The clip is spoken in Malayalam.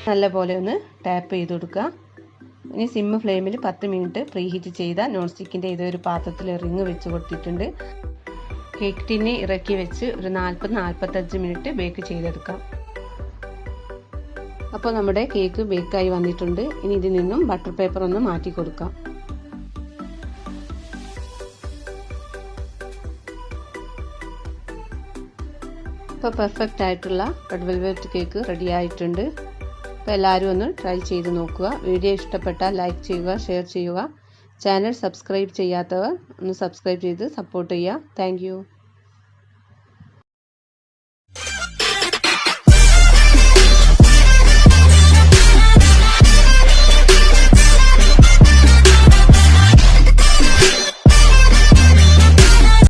നല്ലപോലെ ഒന്ന് ടാപ്പ് ചെയ്ത് കൊടുക്കുക. ഇനി സിം ഫ്ലെയിമിൽ 10 മിനിറ്റ് പ്രീ ഹീറ്റ് ചെയ്ത നോൺ സ്റ്റിക്കിൻ്റെ ഇതൊരു പാത്രത്തിൽ റിങ് വെച്ച് കൊടുത്തിട്ടുണ്ട്. കേക്ക് ടിന്നെ ഇറക്കി വെച്ച് ഒരു 40-45 മിനിറ്റ് ബേക്ക് ചെയ്തെടുക്കാം. അപ്പോൾ നമ്മുടെ കേക്ക് ബേക്കായി വന്നിട്ടുണ്ട്. ഇനി ഇതിൽ നിന്നും ബട്ടർ പേപ്പർ ഒന്ന് മാറ്റി കൊടുക്കാം. ഇപ്പോൾ പെർഫെക്റ്റ് ആയിട്ടുള്ള റെഡ് വെൽവെറ്റ് കേക്ക് റെഡി ആയിട്ടുണ്ട്. അപ്പോൾ എല്ലാവരും ഒന്ന് ട്രൈ ചെയ്ത് നോക്കുക. വീഡിയോ ഇഷ്ടപ്പെട്ടാൽ ലൈക്ക് ചെയ്യുക, ഷെയർ ചെയ്യുക. ചാനൽ സബ്സ്ക്രൈബ് ചെയ്യാത്തവർ ഒന്ന് സബ്സ്ക്രൈബ് ചെയ്ത് സപ്പോർട്ട് ചെയ്യുക. Thank you.